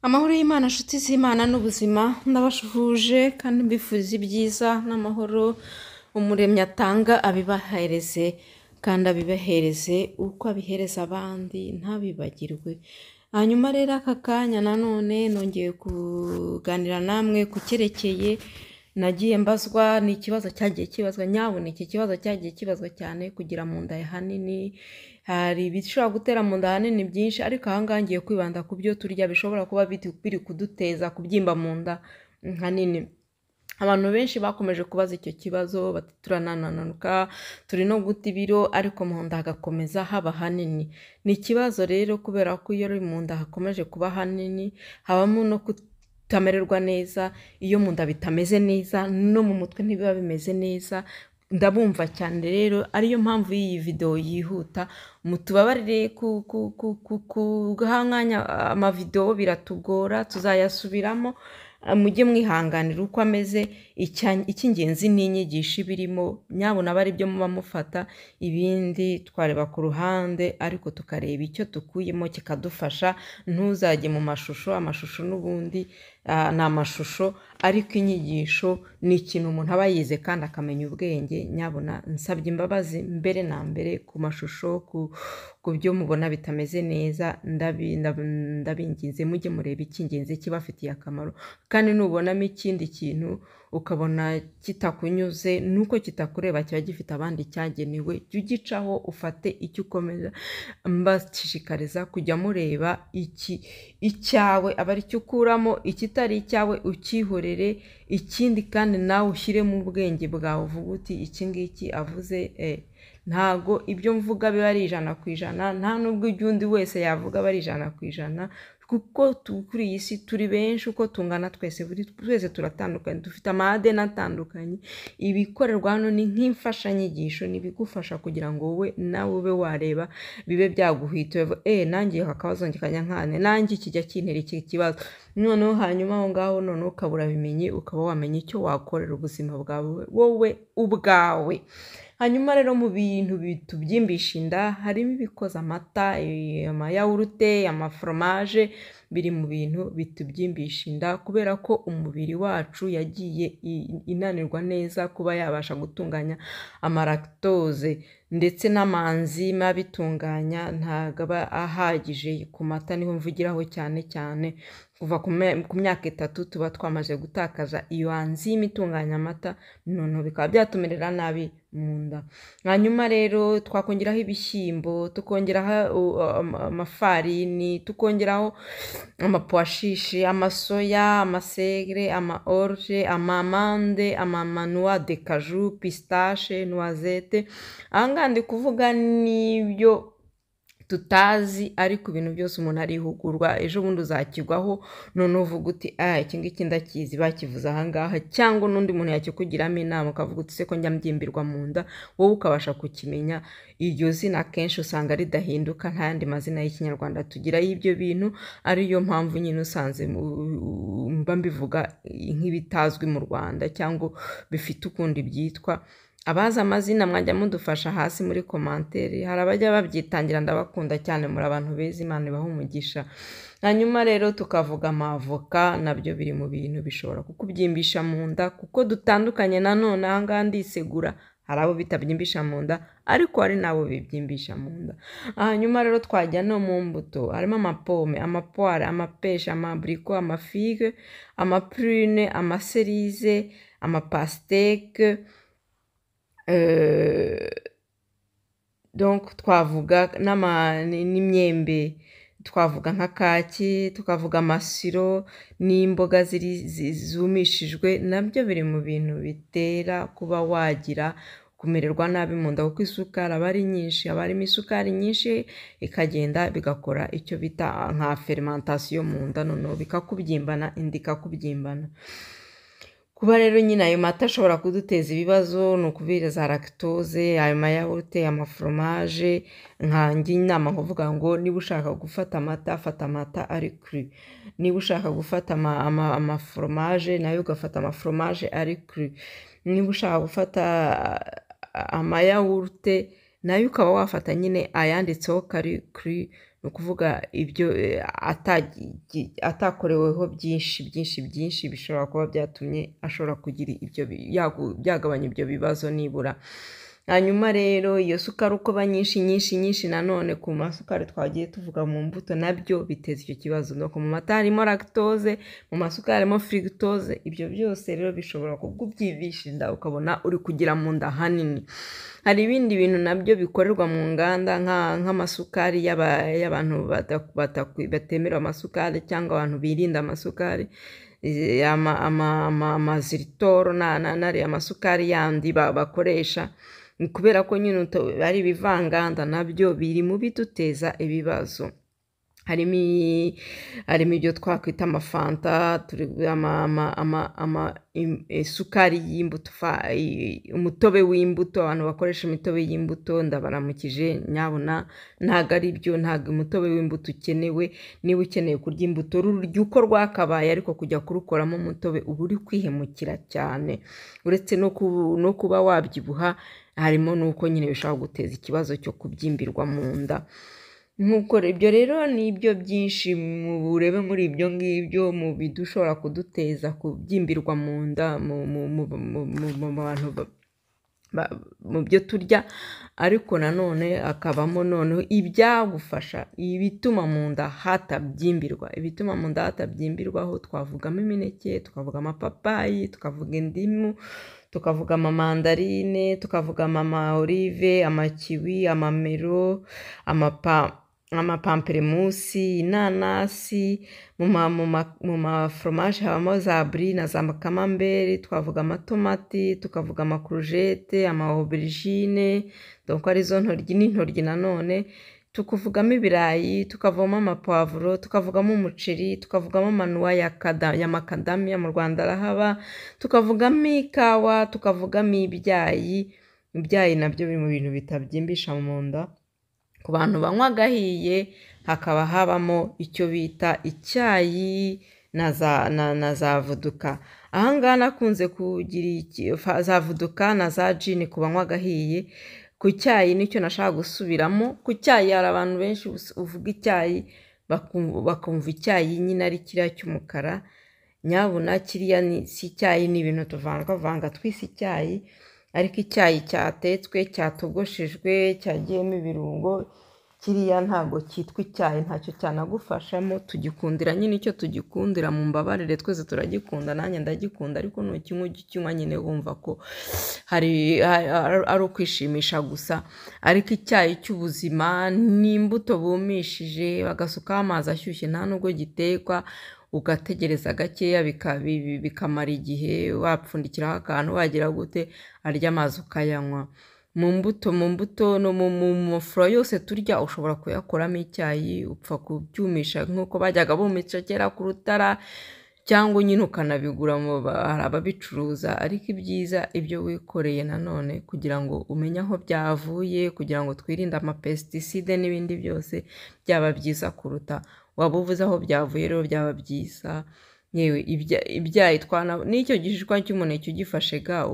Amahoro y'Imana nshuti z'Imana n'ubuzima ndabashuhuje kandi mbifuriza ibyiza n'amahoro umuremyi atanga abibahereze kandi abibahereze uko abihereza abandi ntabibagirwe. Hanyuma rero aka kanya nanone nongeye kuganira namwe ku cyerekeye nagiye mbazwa, ni ikibazo cyagiye kibazwa, nyabuna iki kibazo cyagiye kibazwa cyane, kugira mu nda hanini. Hari ibishobora gutera mu nda hanini byinshi, ariko aha ngaha ngiye kwibanda ku byo turya bishobora kuba biri kuduteza kubyimba mu nda hanini. Abantu benshi bakomeje kubaza icyo kibazo, bati turanananuka, turi no guta ibiro, ariko mu nda hagakomeza haba hanini. Ni ikibazo rero kubera ko iyo uri mu nda hakomeje kuba hanini, habamo no kutamererwa neza. Iyo mu nda bitameze neza, no mu mutwe ntibiba bimeze neza. Ndabumva cyane rero, ariyo mpamvu y'iyi video yihuta. Mutubabarire guhanganya amavideo biratugora, tuzayasubiramo. Mujye mwihanganira uko ameze. Icy'ingenzi ni inyigisho ibirimo, nyabona aba ari byo muba mufata, ibindi twareba ku ruhande, ariko tukareba icyo tukuyemo kikadufasha. Ntuzajye mu mashusho, amashusho n'ubundi ni amashusho, ariko inyigisho ni ikintu umuntu aba yize kandi akamenya ubwenge. Nyabona nsabye imbabazi mbere na mbere ku mashusho, ku byo mubona bitameze neza. Ndabinginze mujye mureba icy'ingenzi kibafitiye akamaro, kandi nubonamo ikindi kintu ukabona kitakunyuze, nuko kitakureba kiba gifite abandi cyagenewe, jya ugicaho ufate icyo ukomeza. Mbashishikariza kujya mureba icyawe aba ari cyo ukuramo, ikitari icyawe ukihorere, ikindi kandi nawe ushyiremo ubwenge bwawe, uvuga uti iki ngiki avuze ntago ibyo mvuga biba ari 100%, nta nubwo undi wese yavuga aba ari 100%, kuko kuri iyi si turi benshi, uko tungana twese turatandukanye, dufite amadeni atandukanye. Ibikorerwa hano ni nk'imfashanyigisho, nibigufasha kugira ngo wowe nawe ube wareba, bibe byaguhita nanjye akabazo nkanya nkane, nanjye kijya kintera iki kibazo. Noneho hanyuma aho ngaho none ukabura bimenye, ukaba wamenya icyo wakorera ubuzima bwawe wowe ubwawe. Hanyuma rero mu bintu bitubyimbisha inda harimo ibikoza amata, amayawurute, amaforomaje, biri mu bintu bitubyimbisha inda, kubera ko umubiri wacu yagiye inanirwa neza kuba yabasha gutunganya amalactose, ndetse n'amanzima abitunganya ntabwo aba ahagije ku mata. Niho mvugiraho cyane cyane kuva ku myaka 3 tuba twamaze gutakaza iyo anzime itunganya amata, noneho bikaba byatumerera nabi mu nda. Hanyuma rero twakongeraho ibishyimbo, tukongeraho amafarini, tukongeraho amapuashishi, amasoya, amasegre, amaorge, amamande, amanoix de cajou, pistache, noisette. Ahangaha ndi kuvuga n'ibyo tutazi, ariko ibintu byose umuntu arihugurwa, ejo bundi uzakigwaho none uvuga uti iki ngiki ndakizi bakivuze ahangaha, cyangwa n'undi muntu yakikugiramo inama ukavuga uti se ko njya mbyimbirwa mu nda, wowe ukabasha kukimenya. Iryo zina kenshi usanga ridahinduka, nta yandi mazina y'ikinyarwanda tugira y'ibyo bintu, ariyo mpamvu nyine usanze mba mbivuga nk'ibitazwi mu Rwanda, cyangwa bifite ukundi byitwa. Abazi amazina mwajya mudufasha hasi muri commentaire, hari abajya babyitangira, ndabakunda cyane, muri abantu beza, Imana ibahe umugisha. Hanyuma rero tukavuga amavoka, nabyo biri mu bintu bishobora kukubyimbisha mu nda, kuko dutandukanye. Nanone ahangaha ndisegura, hari abo bitabyimbisha mu nda, ariko hari n'abo bibyimbisha mu nda. Hanyuma rero twajya no mu mbuto, harimo amapome, amapoire, amapeshe, amabriko, amafigue, amaprune, amaserize, amapasteke. Donc twavuga n'imyembe, twavuga nka kaki, tukavuga amasiro n'imboga zumishijwe, nabyo biri mu bintu bitera kuba wagira kumererwa nabi mu nda, kuko isukari aba ari nyinshi, aba harimo isukari nyinshi, ikagenda bigakora icyo bita nka fermentation mu nda, noneho bikakubyimbana, inda ikakubyimbana. Kuba rero nyine ayo mata ashobora kuduteza ibibazo, ni ukubera za lactose, ayo mayawurute, amaforomaje. Nkanjye inama nkuvuga ngo niba ushaka gufata amata, fata amata ari cru. Niba ushaka gufata amaforomaje, nayo ugafata amaforomaje ari cru. Niba ushaka gufata amayawurute, nayo ukaba wafata nyine ayanditseho karikiri, ni ukuvuga ibyo atakoreweho byinshi bishobora kuba byatumye ashobora kugira byagabanya ibyo bibazo nibura. Hanyuma rero iyo sukari uko ba nyinshi nanone ku masukari twagiye tuvuga mu mbuto nabyo biteza icyo kibazo. No mu mata harimo lactose, mu masukari harimo fructose, ibyo byose rero bishobora kukubyivisha inda ukabona uri kugira mu nda hanini. Hari ibindi bintu nabyo bikorerwa mu nganda nk'amasukari y'abantu batemera amasukari cyangwa abantu birinda amasukari, amaziritoro n'ariya amasukari yandi bakoresha, kubera ko nyine ari ibivanganda nabyo biri mu biduteza ibibazo. harimo ibyo twakwita amafanta, isukari y'imbuto, umutobe w'imbuto, abantu bakoresha imitobe y'imbuto ndabaramukije, nyabona ntabwo ari byo, ntabwo umutobe w'imbuto ukenewe. Niba ukeneye kurya imbuto rurya uko rwakabaye, ariko kujya kurukoramo umutobe uba uri kwihemukira cyane, uretse no kuba wabyibuha, harimo n'uko nyine bishobora guteza ikibazo cyo kubyimbirwa mu nda. Nk'uko ibyo rero ni ibyo byinshi urebe muri ibyo ngibyo mu bidushobora kuduteza kubyimbirwa mu nda mu bantu mu byo turya, ariko nanone hakabamo noneho ibyagufasha ibituma mu nda hatabyimbirwa. Ibituma mu nda hatabyimbirwaho twavugamo imineke, tukavuga amapapayi, tukavuga indimu, tukavuga amamandarine, tukavuga ama olive, amakiwi, amamero, amapamperemusi, inanasi. Mu maforomaje habamo za brie na za kamamberi, twavuga amatomati, tukavuga amakurujete, amaobergine, donc arizo ntoryi n'intoryi nanone, tukavugamo ibirayi, tukavamo amapavuro, tukavugamo umuceri, tukavugamo amanuwa ya makadamia, mu Rwanda arahaba, tukavugamo ikawa, tukavugamo ibyayi. Ibyayi nabyo biri mu bintu bitabyimbisha mu nda. Ku bantu banywa agahiye hakaba habamo icyo bita icyayi na za voduka. Ahangaha nakunze kugira za voduka na za jini ku banywa agahiye. Ku cyayi nicyo nashaka gusubiramo. Ku cyayi hari abantu benshi uvuga icyayi bakumva icyayi nyine ari kiriya cy'umukara, nyabuna kiriya si icyayi, ni ibintu tuvanga twise icyayi, ariko icyayi cyatetswe, cyatogoshejwe, cyagiyemo ibirungo, kiriya ntabwo cyitwa icyayi, ntacyo cyanagufashamo. Tugikundira nyine icyo tugikundira, mu mbabarire twese turagikunda, nanjye ndagikunda, ariko nukinywa ugikinywa nyine wumva ko ari ukwishimisha gusa. Ariko icyayi cy'ubuzima ni imbuto bumishije bagasukaho amazi ashyushye, nta nubwo gitekwa, ugategereza gakeya bikamara igihe, wapfundikiraho akantu wagira gute, arya amazi ukayanywa. Mu mbuto no mu mafuro yose turya ushobora kuyakoramo icyayi, upfa kubyumisha nk'uko bajyaga bumisha kera ku rutara, cyangwa nyine ukanabigura, hari ababicuruza. Ariko ibyiza ibyo wikoreye nanone, kugira ngo umenye aho byavuye, kugira ngo twirinde amapesticide n'ibindi byose, byaba byiza kuruta waba uvuze aho byavuye. Rero byaba byiza yewe ibyayi n'icyo gishishwa cy'umuneke ugifashe ga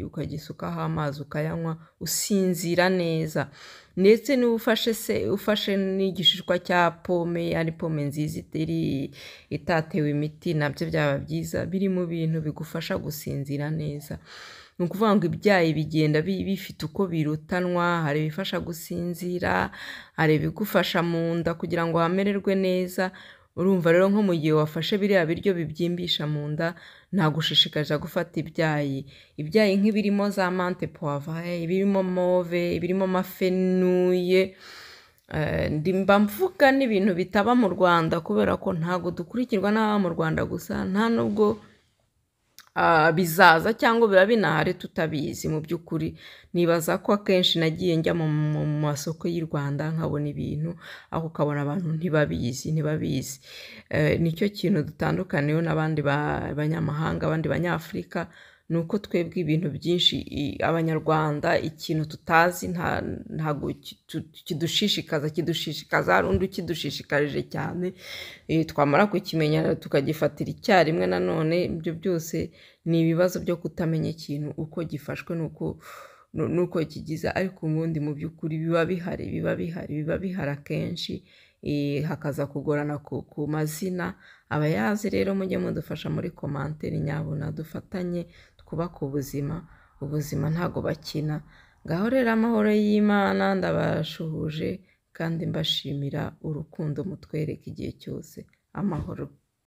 ukagisukaho amazi ukayanywa, usinzira neza. Ndetse niba ufashe n'igishishwa cya pome, ari pome nziza itatewe imiti, nabyo byaba byiza, biri mu bintu bigufasha gusinzira neza. Ni ukuvuga ngo ibyayi bigenda bifite uko birutanwa, hari ibifasha gusinzira, hari ibigufasha mu nda kugira ngo hamererwe neza. Urumva rero nko mu gihe wafashe biriya biryo bibyimbisha mu nda, ntagushishikaje gufata ibyayi. Ibyayi nk'ibirimo za mante poivre, ibirimo move, ibirimo amafenuye, mba mvuga n'ibintu bitaba mu Rwanda, kubera ko ntabwo dukurikirwa n'aba mu Rwanda gusa, nta nubwo bizaza cyangwa biba binahari tutabizi. Mu by'ukuri nibaza ko akenshi nagiye njya mu masoko y'u Rwanda nkabona ibintu, aho ukabona abantu ntibabizi. Nicyo kintu dutandukaniyeho n'abandi banyamahanga, abandi banyafurika, ni uko twebwe ibintu byinshi abanyarwanda ikintu tutazi ntabwo kidushishikaza, hari undi ukidushishikarije cyane, twamara kukimenya tukagifatira icyarimwe. Nanone ibyo byose ni ibibazo byo kutamenya ikintu uko gifashwe n'uko nuko kigize, ariko ubundi mu by'ukuri biba bihari akenshi, hakaza kugorana ku mazina. Abayazi rero mujye mudufasha muri komanteri, nyabuna dufatanye twubake ubuzima ntago bakina. Ngaho rero amahoro y'Imana, ndabashuhuje kandi mbashimira urukundo mutwereka igihe cyose. Amahoro.